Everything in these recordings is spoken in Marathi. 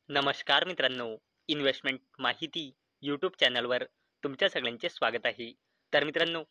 नमस्कार मित्रांनो, इन्व्हेस्टमेंट माहिती यूट्यूब चॅनलवर तुमच्या सगळ्यांचे स्वागत आहे. तर मित्रांनो,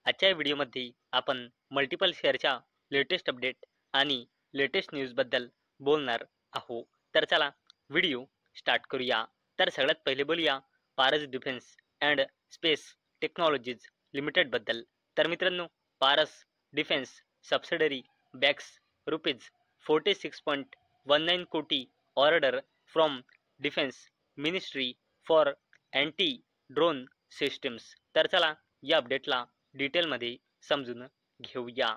आजच्या व्हिडिओमध्ये आपण मल्टिपल शेअरच्या लेटेस्ट अपडेट आणि लेटेस्ट न्यूजबद्दल बोलणार आहोत. तर चला व्हिडिओ स्टार्ट करूया. तर सगळ्यात पहिले बोलूया Paras defence and space technologies लिमिटेडबद्दल. तर मित्रांनो, Paras defence subsidiary bags rupees 46.19 कोटी order from defence ministry for anti drone systems. तर चला या अपडेटला डिटेलमध्ये समजून घेऊया.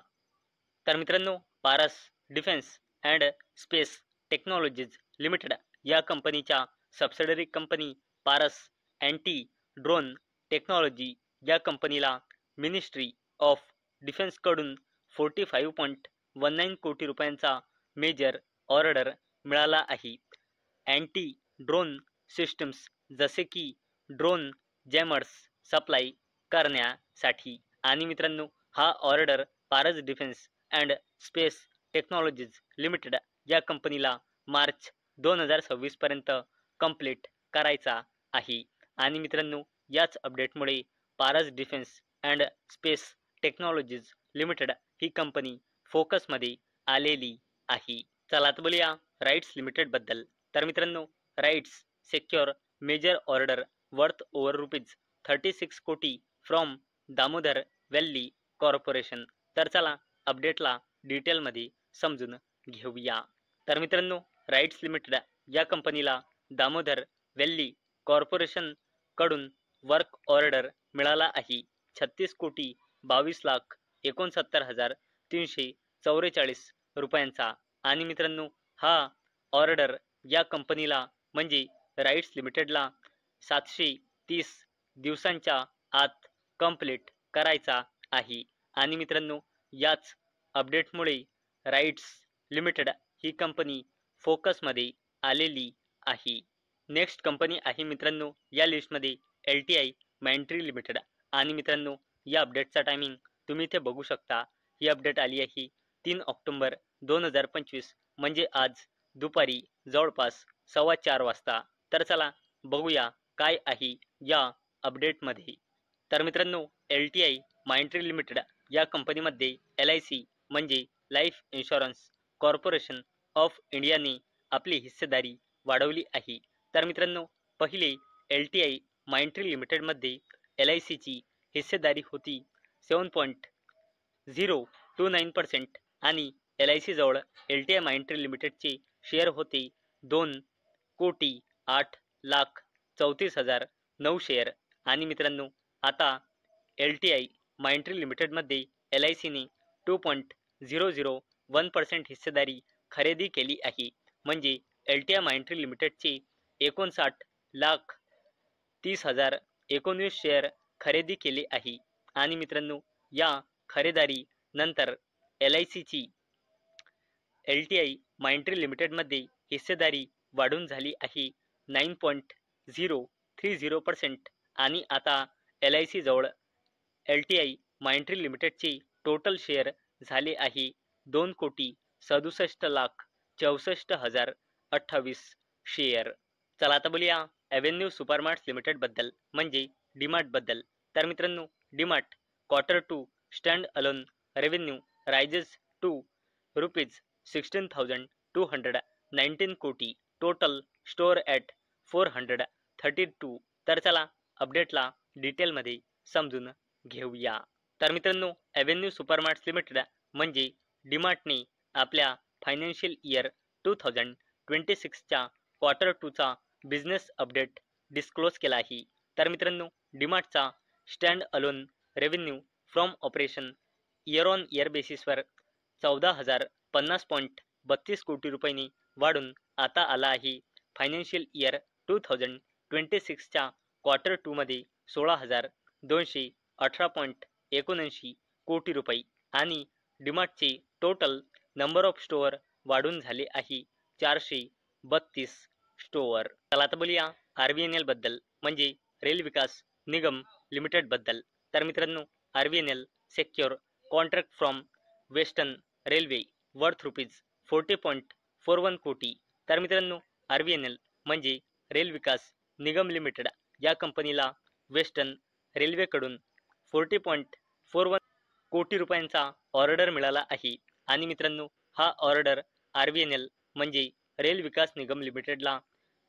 तर मित्रांनो, Paras defence and space technologies limited या कंपनीच्या subsidiary company Paras anti drone technology या कंपनीला मिनिस्ट्री ऑफ डिफेन्सकडून 45.19 कोटी रुपयांचा मेजर ऑर्डर मिळाला आहे. अँटी ड्रोन सिस्टम्स जसे की ड्रोन जॅमर्स सप्लाय करण्यासाठी. आणि मित्रांनो, हा order Paras defence and space technologies limited या कंपनीला मार्च 2026 पर्यंत कंप्लीट करायचा आहे. आणि मित्रांनो, याच अपडेटमुळे Paras defence and space technologies limited ही कंपनी फोकसमध्ये आलेली आहे. चला आता बोलूया राईट्स लिमिटेडबद्दल. तर मित्रांनो, RITES secure major order worth over rupees 36 कोटी फ्रॉम दामोदर व्हॅली कॉर्पोरेशन. तर चला अपडेटला डिटेलमध्ये समजून घेऊया. तर मित्रांनो, राईट्स लिमिटेड या कंपनीला दामोदर व्हॅली कॉर्पोरेशन कडून वर्क ऑर्डर मिळाला आहे 36,22,69,344 रुपयांचा. आणि मित्रांनो, हा ऑर्डर या कंपनीला म्हणजे राईट्स लिमिटेडला 730 दिवसांच्या आत कंप्लीट करायचा आहे. आणि मित्रांनो, याच अपडेटमुळे राईट्स लिमिटेड ही कंपनी फोकसमध्ये आलेली आहे. नेक्स्ट कंपनी आहे मित्रांनो या लिस्टमध्ये LTI माइंट्री लिमिटेड. आणि मित्रांनो, या अपडेटचा टायमिंग तुम्ही इथे बघू शकता. ही अपडेट आली आहे 3 ऑक्टोबर 2025 म्हणजे आज दुपारी जवळपास 4:15 वाजता. तर चला बघूया काय आहे या अपडेटमध्ये. तर मित्रांनो, LTI माइंट्री लिमिटेड या कंपनीमध्ये LIC म्हणजे लाईफ इन्शुरन्स कॉर्पोरेशन ऑफ इंडियाने आपली हिस्सेदारी वाढवली आहे. तर मित्रांनो, पहिले LTI माइंट्री लिमिटेडमध्ये LICची हिस्सेदारी होती 7.029% आणि LIC जवळ LTI माइंट्री लिमिटेडचे शेअर होते 2,08,34,009 शेअर. आणि मित्रांनो, आता LTI माइंट्री लिमिटेडमध्ये LICने 2.001% हिस्सेदारी खरेदी केली आहे. म्हणजे LTI माइंट्री लिमिटेडचे 59,30,019 शेअर खरेदी केले आहे. आणि मित्रांनो, या खरेदारी नंतर LICची LTI माइंट्री लिमिटेडमध्ये हिस्सेदारी वाढून झाली आहे 9.030% आणि आता LIC जवळ LTI माइंट्री लिमिटेडचे टोटल शेअर झाले आहे 2,67,64,028 शेअर. चला आता बोलूया ॲव्हेन्यू सुपरमार्ट्स लिमिटेडबद्दल म्हणजे डीमार्टबद्दल. तर मित्रांनो, DMart Q2 standalone revenue rises to rupees 16,219 कोटी टोटल स्टोअर ॲट 432. तर चला अपडेटला डिटेलमध्ये समजून घेऊया. तर मित्रांनो, ॲव्हेन्यू सुपरमार्ट्स लिमिटेड म्हणजे डीमार्टने आपल्या फायनान्शियल इयर 2026च्या Q2चा बिझनेस अपडेट डिस्क्लोज केला आहे. तर मित्रांनो, डीमार्टचा standalone revenue from operation year on year बेसिसवर 14,050.32 कोटी रुपयांनी वाढून आता आला आहे फायनान्शियल इयर 2026च्या Q2 मध्ये 16,218.79 कोटी रुपये. आणि डीमार्टचे टोटल नंबर ऑफ स्टोअर वाढून झाले आहे 432 स्टोअर. चला आता बोलूया RVNL बद्दल म्हणजे रेल विकास निगम लिमिटेड बद्दल. तर मित्रांनो, RVNL secure contract from western railway worth rupees 40.41 कोटी. तर मित्रांनो, RVNL म्हणजे रेल विकास निगम लिमिटेड या कंपनीला वेस्टर्न रेल्वेकडून 40.41 कोटी रुपयांचा ऑर्डर मिळाला आहे आणि मित्रांनो हा ऑर्डर RVNL म्हणजे रेल विकास निगम लिमिटेडला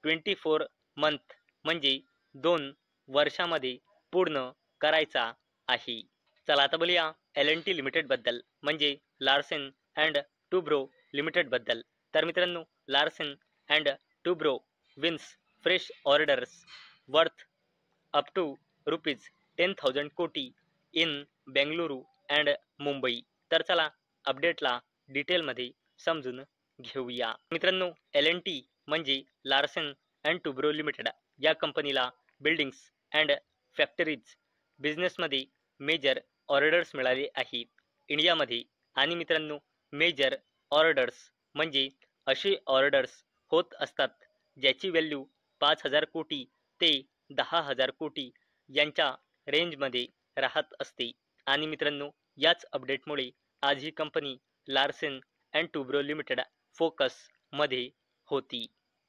24 मंथ म्हणजे 2 वर्षामध्ये पूर्ण करायचा आहे. चला आता बोलूया L&T लिमिटेड बद्दल म्हणजे लार्सन अँड टुब्रो लिमिटेड बद्दल. तर मित्रांनो Larsen and Toubro wins fresh orders worth up to ₹10,000 कोटी इन बेंगलुरू अँड मुंबई. तर चला अपडेटला डिटेलमध्ये समजून घेऊया. मित्रांनो L&T म्हणजे लार्सन अँड टुब्रो लिमिटेड या कंपनीला बिल्डिंग्स अँड फॅक्टरीज बिझनेसमध्ये मेजर ऑर्डर्स मिळाले आहेत इंडियामध्ये. आणि मित्रांनो मेजर ऑर्डर्स म्हणजे असे ऑर्डर्स होत असतात ज्याची व्हॅल्यू 5,000 कोटी ते 10,000 कोटी यांच्या रेंजमध्ये राहत असते. आणि मित्रांनो याच अपडेटमुळे आज ही company Larsen and Toubro limited फोकसमध्ये होती.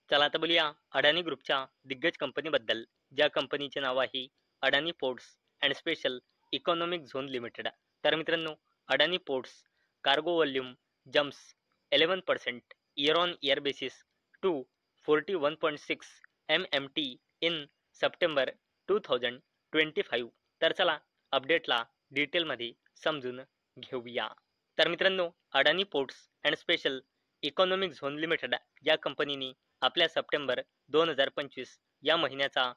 चला आता बोलूया अडानी ग्रुपच्या दिग्गज कंपनीबद्दल ज्या कंपनीचे नाव आहे Adani ports and special economic zone limited. तर मित्रांनो Adani ports cargo volume jumps 11% year on year basis to 41.6 MMT in September 2025. तर चला अपडेटला डिटेलमध्ये समजून घेऊया. तर मित्रांनो Adani ports and special economic zone limited या कंपनीने आपल्या सप्टेंबर 2025 या महिन्याचा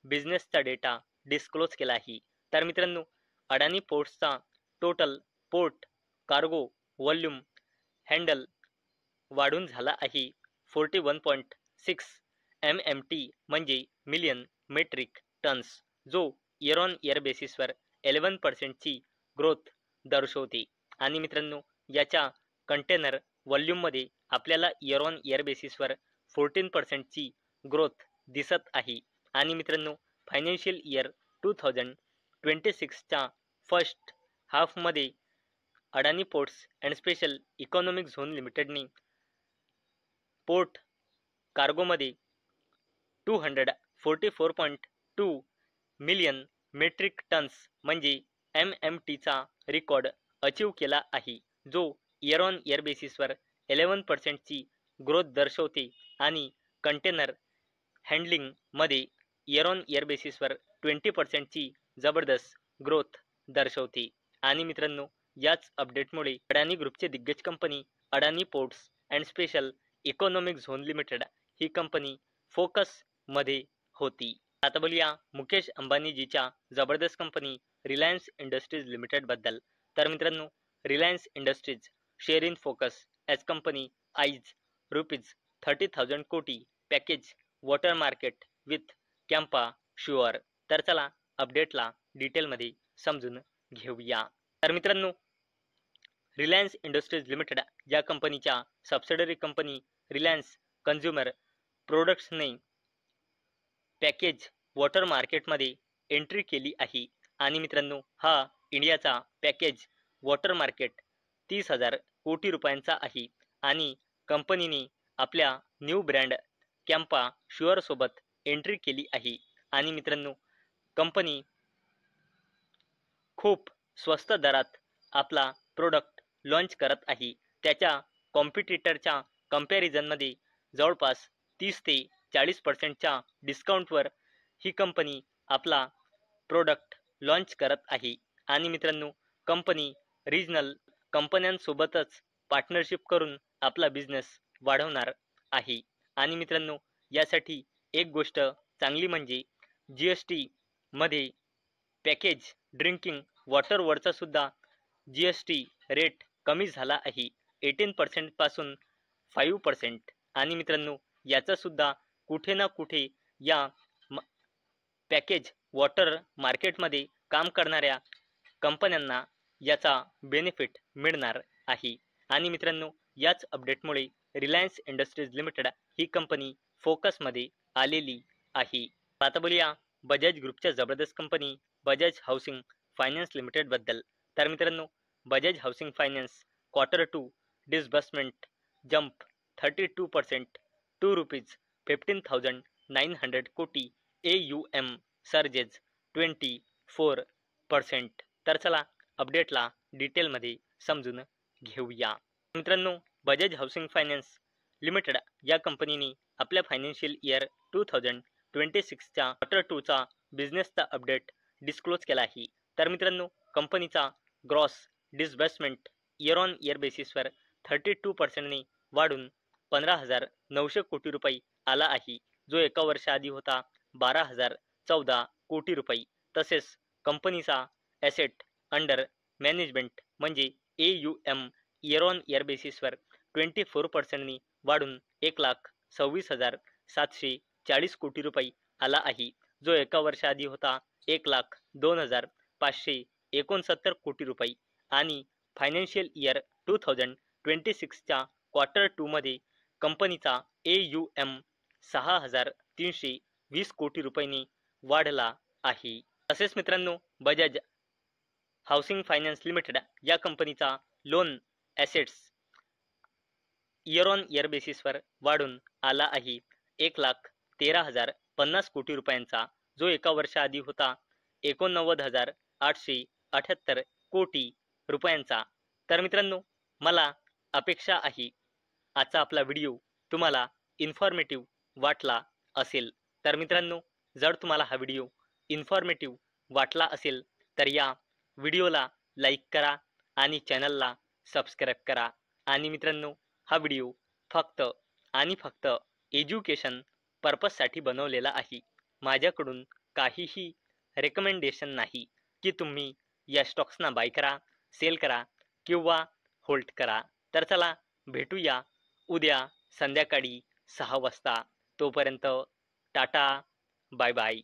बिझनेसचा डेटा डिस्क्लोज केला आहे. तर मित्रांनो अडानी पोर्ट्सचा total port cargo volume handle वाढून झाला आहे 41.6 MMT म्हणजे मिलियन मेट्रिक टन्स, जो इयर ऑन इयर बेसिसवर 11% ची ग्रोथ दर्शवते. आणि मित्रांनो याच्या कंटेनर व्हॉल्यूममध्ये आपल्याला इयर ऑन इयर बेसिसवर 14% ची ग्रोथ दिसत आहे. आणि मित्रांनो फायनान्शियल इयर 2026च्या फर्स्ट हाफमध्ये Adani ports and special economic zone लिमिटेडने पोर्ट कार्गोमध्ये 244.2 मिलियन मेट्रिक टन्स म्हणजे MMTचा रेकॉर्ड अचीव केला आहे, जो इयर ऑन इयर बेसिसवर 11% ची ग्रोथ दर्शवते. आणि कंटेनर हँडलिंगमध्ये इयर ऑन इयर बेसिसवर 20% ची जबरदस्त ग्रोथ दर्शवते. आणि मित्रांनो याच अपडेटमुळे अडानी ग्रुपचे दिग्गज company Adani ports and special economic zone limited ही कंपनी फोकसमध्ये होती. आता बोलूया मुकेश अंबानीजीच्या जबरदस्त कंपनी रिलायन्स इंडस्ट्रीज लिमिटेड बद्दल. तर मित्रांनो Reliance industries share in focus as company eyes ₹30,000 कोटी package water market with Campa sure. तर चला अपडेटला डिटेलमध्ये समजून घेऊया. तर मित्रांनो रिलायन्स इंडस्ट्रीज लिमिटेड या कंपनीच्या सबसिडरी कंपनी रिलायन्स कन्झ्युमर प्रोडक्ट्सने पॅकेज वॉटर मार्केटमध्ये एंट्री केली आहे. आणि मित्रांनो हा इंडियाचा पॅकेज वॉटर मार्केट 30,000 कोटी रुपयांचा आहे. आणि कंपनीने आपल्या न्यू ब्रँड कॅम्पा शुअर सोबत एंट्री केली आहे. आणि मित्रांनो कंपनी खूप स्वस्त दरात आपला प्रोडक्ट लॉन्च करत आहे. त्याच्या कॉम्पिटिटरच्या कंपॅरिझनमध्ये जवळपास 30 ते 40%च्या डिस्काउंटवर ही कंपनी आपला प्रोडक्ट लॉन्च करत आहे. आणि मित्रांनो कंपनी रिजनल कंपन्यांसोबतच पार्टनरशिप करून आपला बिझनेस वाढवणार आहे. आणि मित्रांनो यासाठी एक गोष्ट चांगली म्हणजे GST मध्ये पॅकेज ड्रिंकिंग वॉटरवरचा सुद्धा GST रेट कमी झाला आहे 18% पासून 5%. आणि मित्रांनो याचा सुद्धा कुठे ना कुठे या पॅकेज वॉटर मार्केटमध्ये काम करणाऱ्या कंपन्यांना याचा बेनिफिट मिळणार आहे. आणि मित्रांनो याच अपडेटमुळे रिलायन्स इंडस्ट्रीज लिमिटेड ही कंपनी फोकसमध्ये आलेली आहे. आता बोलूया बजाज ग्रुपच्या जबरदस्त कंपनी बजाज हाऊसिंग फायनान्स लिमिटेड बद्दल. तर मित्रांनो Bajaj Housing Finance Q2 disbursement jump 32% to 15,900 कोटी AUM सर्जेस 24%. तर चला अपडेटला डिटेलमध्ये समजून घेऊया. मित्रांनो, बजाज हाऊसिंग फायनान्स लिमिटेड या कंपनीने आपल्या फायनान्शियल इयर 2026च्या क्वार्टर 2चा बिझनेसचा अपडेट डिस्क्लोज केला आहे. तर मित्रांनो, कंपनीचा gross disbursement year on year बेसिसवर 32%ने वाढून 15,900 कोटी रुपये आला आहे, जो एका वर्षाआधी होता 12,014 कोटी रुपये. तसेच कंपनीचा ॲसेट अंडर मॅनेजमेंट म्हणजे AUM इयर ऑन इयर बेसिसवर 24%ने वाढून 1,26,740 कोटी रुपये आला आहे, जो एका वर्षाआधी होता 1,02,569 कोटी रुपये. आणि फायनान्शियल इयर 2026च्या क्वार्टर 2मध्ये कंपनीचा AUM 6,320 कोटी रुपयांनी वाढला आहे. तसेच मित्रांनो, बजाज हाऊसिंग फायनान्स लिमिटेड या कंपनीचा loan assets year on year बेसिसवर वाढून आला आहे 1,13,050 कोटी रुपयांचा, जो एका वर्षाआधी होता 89,878 कोटी रुपयांचा. तर मित्रांनो, मला अपेक्षा आहे आजचा आपला व्हिडिओ तुम्हाला इन्फॉर्मेटिव्ह वाटला असेल. तर मित्रांनो, जर तुम्हाला हा व्हिडिओ इन्फॉर्मेटिव्ह वाटला असेल तर या व्हिडिओला लाईक करा आणि चॅनलला सबस्क्राईब करा. आणि मित्रांनो, हा व्हिडिओ फक्त आणि फक्त एज्युकेशन पर्पजसाठी बनवलेला आहे. माझ्याकडून काहीही रेकमेंडेशन नाही की तुम्ही या स्टॉक्सना बाय करा, सेल करा किंवा होल्ड करा. तर चला भेटूया उद्या संध्याकाळी 6 वाजता. तोपर्यंत टाटा, बाय बाय.